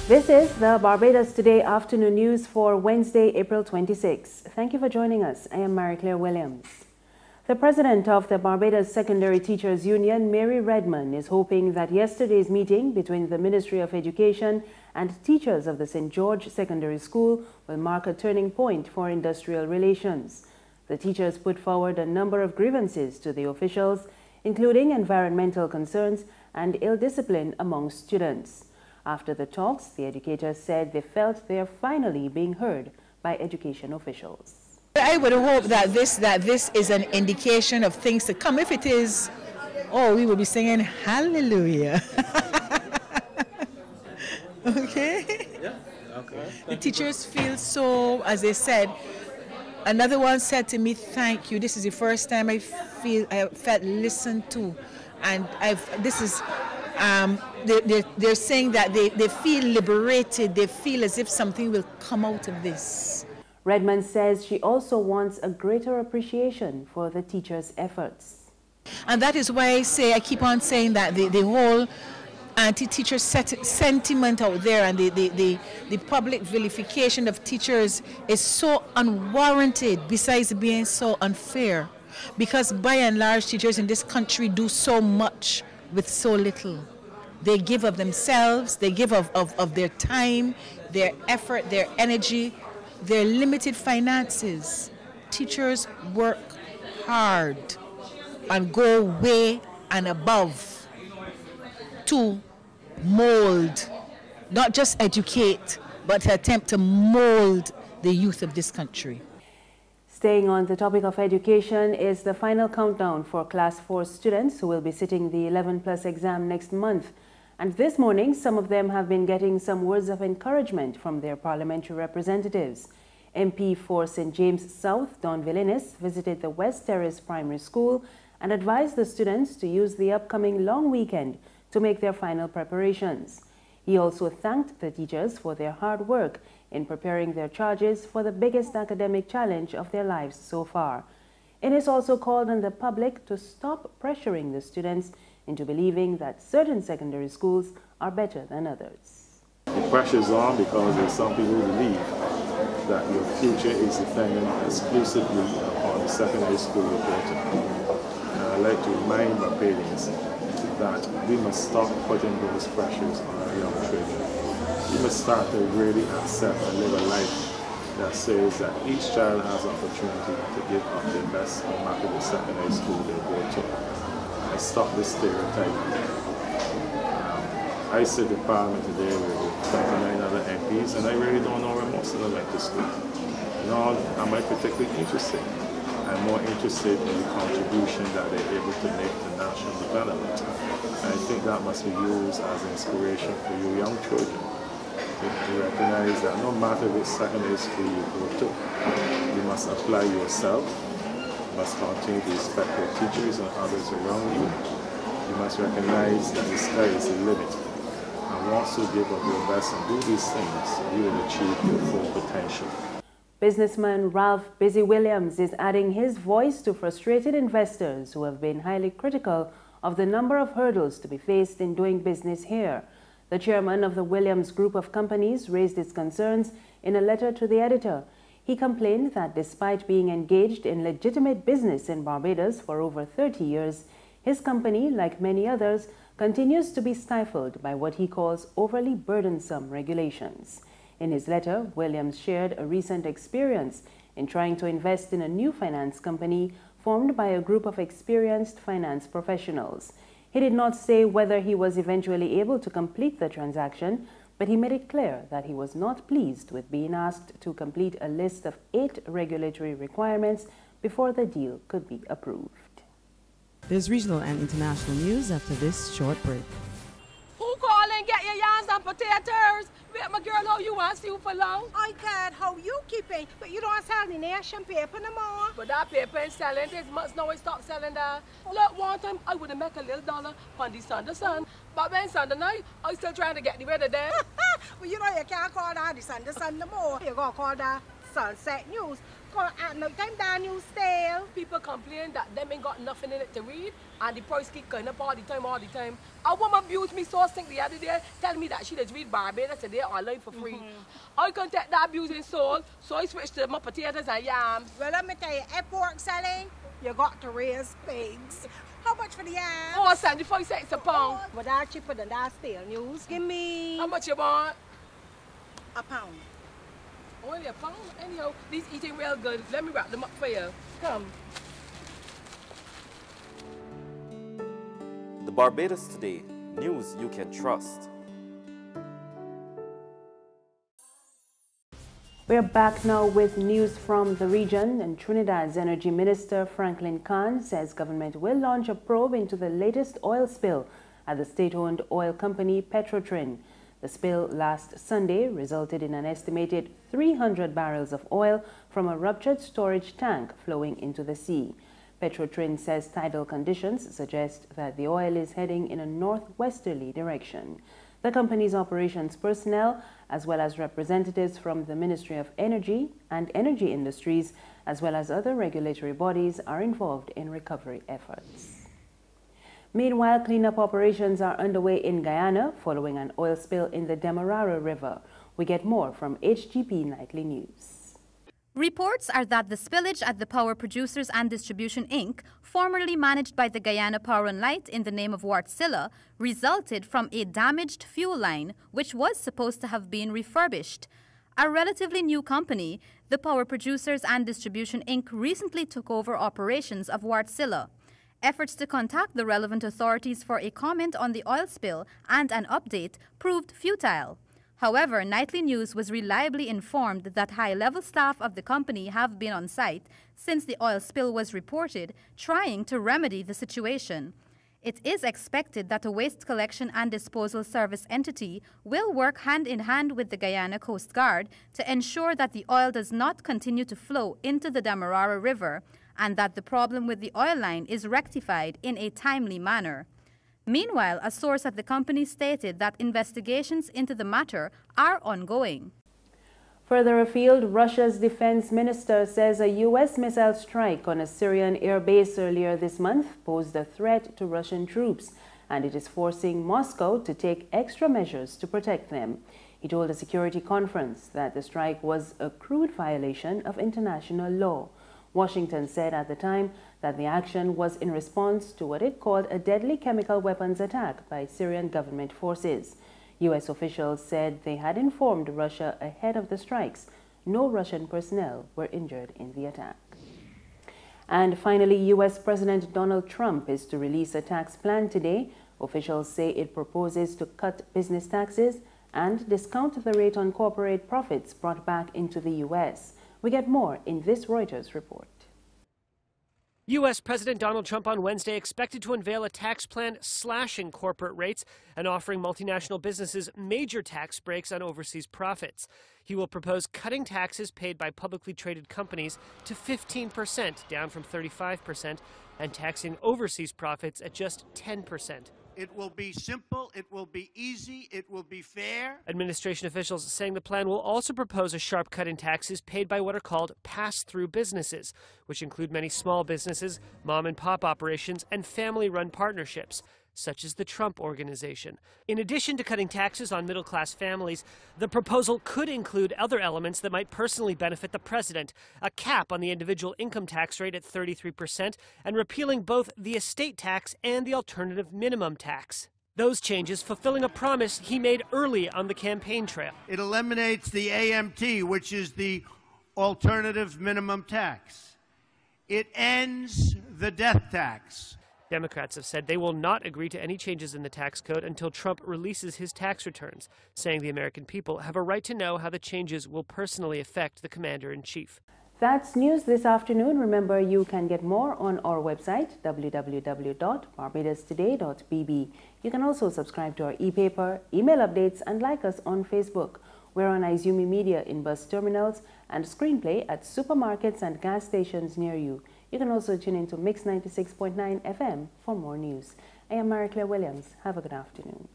This is the Barbados Today afternoon news for Wednesday, April 26. Thank you for joining us. I am Mary Williams. The president of the Barbados Secondary Teachers Union, Mary Redman, is hoping that yesterday's meeting between the Ministry of Education and teachers of the St. George Secondary School will mark a turning point for industrial relations. The teachers put forward a number of grievances to the officials, including environmental concerns and ill discipline among students. After the talks, the educators said they felt they are finally being heard by education officials. I would hope that this is an indication of things to come. If it is, oh, we will be singing hallelujah. Okay? Yeah. Okay. The teachers feel so, as they said, another one said to me, thank you. This is the first time I felt listened to. And they're saying that they feel liberated. They feel as if something will come out of this. Redman says she also wants a greater appreciation for the teachers' efforts. And that is why I keep on saying that the whole anti-teacher sentiment out there and the public vilification of teachers is so unwarranted, besides being so unfair. Because by and large, teachers in this country do so much with so little. They give of themselves, they give of their time, their effort, their energy, their limited finances. Teachers work hard and go way and above to mold, not just educate, but to attempt to mold the youth of this country. Staying on the topic of education is the final countdown for Class 4 students who will be sitting the 11+ exam next month. And this morning, some of them have been getting some words of encouragement from their parliamentary representatives. MP for St. James South, Don Villinis, visited the West Terrace Primary School and advised the students to use the upcoming long weekend to make their final preparations. He also thanked the teachers for their hard work in preparing their charges for the biggest academic challenge of their lives so far. Innes also called on the public to stop pressuring the students into believing that certain secondary schools are better than others. The pressure is on because there's some people who believe that your future is dependent exclusively upon the secondary school you go to. And I'd like to remind Barbadians that we must stop putting those pressures on our young children. We must start to really accept and live a life that says that each child has an opportunity to give up their best no matter the secondary school they go to. And stop this stereotype. I sit in Parliament today with 29 other MPs, and I really don't know where most of them went to school. Nor am I particularly interested. I'm more interested in the contribution that they're able to make to national development. And I think that must be used as inspiration for you young children to recognize that no matter which secondary school you go to, you must apply yourself, you must continue to respect your teachers and others around you. You must recognize that the sky is the limit. And once you give up your best and do these things, you will achieve your full potential. Businessman Ralph Bizzy Williams is adding his voice to frustrated investors who have been highly critical of the number of hurdles to be faced in doing business here. The chairman of the Williams Group of Companies raised his concerns in a letter to the editor. He complained that despite being engaged in legitimate business in Barbados for over 30 years, his company, like many others, continues to be stifled by what he calls overly burdensome regulations. In his letter, Williams shared a recent experience in trying to invest in a new finance company formed by a group of experienced finance professionals. He did not say whether he was eventually able to complete the transaction, but he made it clear that he was not pleased with being asked to complete a list of 8 regulatory requirements before the deal could be approved. There's regional and international news after this short break. Who calling? Get your yams and potatoes. Wait, my girl, how you want to see you for long? I God, how you keeping? But you don't sell the nation paper no more. But that paper ain't selling. This month now I stop selling that. Look, one time I would have make a little dollar on the Sunday sun. But when Sunday night, I still trying to get the weather there. Well, you know you can't call that the Sunday sun no more. You're going to call that Sunset News. call at no time down you stale. People complain that them ain't got nothing in it to read, and the price keep going up all the time. A woman abused me so sick the other day, telling me that she does read Barbados Today online for free. I can't take that abusing soul, so I switched to my potatoes and yams. Well, let me tell you, at pork selling, you got to raise pigs. How much for the yams? Oh, 75 cents a pound. But that's cheaper than that stale news. Give me... How much you want? a pound. Only a pound? Anyhow, these eating real good. Let me wrap them up for you. Come. The Barbados Today, news you can trust. We're back now with news from the region, and Trinidad's Energy Minister Franklin Khan says government will launch a probe into the latest oil spill at the state-owned oil company Petrotrin. The spill last Sunday resulted in an estimated 300 barrels of oil from a ruptured storage tank flowing into the sea. Petrotrin says tidal conditions suggest that the oil is heading in a northwesterly direction. The company's operations personnel, as well as representatives from the Ministry of Energy and Energy Industries, as well as other regulatory bodies, are involved in recovery efforts. Meanwhile, cleanup operations are underway in Guyana following an oil spill in the Demerara River. We get more from HGP Nightly News. Reports are that the spillage at the Power Producers and Distribution Inc., formerly managed by the Guyana Power and Light in the name of Wärtsilä, resulted from a damaged fuel line which was supposed to have been refurbished. A relatively new company, the Power Producers and Distribution Inc. recently took over operations of Wärtsilä. Efforts to contact the relevant authorities for a comment on the oil spill and an update proved futile. However, Nightly News was reliably informed that high-level staff of the company have been on site since the oil spill was reported, trying to remedy the situation. It is expected that a waste collection and disposal service entity will work hand-in-hand with the Guyana Coast Guard to ensure that the oil does not continue to flow into the Demerara River and that the problem with the oil line is rectified in a timely manner. Meanwhile, a source at the company stated that investigations into the matter are ongoing. Further afield, Russia's defense minister says a U.S. missile strike on a Syrian air base earlier this month posed a threat to Russian troops, and it is forcing Moscow to take extra measures to protect them. He told a security conference that the strike was a crude violation of international law. Washington said at the time that the action was in response to what it called a deadly chemical weapons attack by Syrian government forces. U.S. officials said they had informed Russia ahead of the strikes. No Russian personnel were injured in the attack. And finally, U.S. President Donald Trump is to release a tax plan today. Officials say it proposes to cut business taxes and discount the rate on corporate profits brought back into the U.S. We get more in this Reuters report. U.S. President Donald Trump on Wednesday expected to unveil a tax plan slashing corporate rates and offering multinational businesses major tax breaks on overseas profits. He will propose cutting taxes paid by publicly traded companies to 15%, down from 35%, and taxing overseas profits at just 10%. It will be simple, it will be easy, it will be fair. Administration officials saying the plan will also propose a sharp cut in taxes paid by what are called pass-through businesses, which include many small businesses, mom-and-pop operations, and family-run partnerships, such as the Trump Organization. In addition to cutting taxes on middle-class families, the proposal could include other elements that might personally benefit the president, a cap on the individual income tax rate at 33%, and repealing both the estate tax and the alternative minimum tax. Those changes fulfilling a promise he made early on the campaign trail. It eliminates the AMT, which is the alternative minimum tax. It ends the death tax. Democrats have said they will not agree to any changes in the tax code until Trump releases his tax returns, saying the American people have a right to know how the changes will personally affect the commander-in-chief. That's news this afternoon. Remember, you can get more on our website, www.barbadostoday.bb. You can also subscribe to our e-paper, email updates, and like us on Facebook. We're on Izumi Media in bus terminals and Screenplay at supermarkets and gas stations near you. You can also tune into Mix 96.9 FM for more news. I am Mary Williams. Have a good afternoon.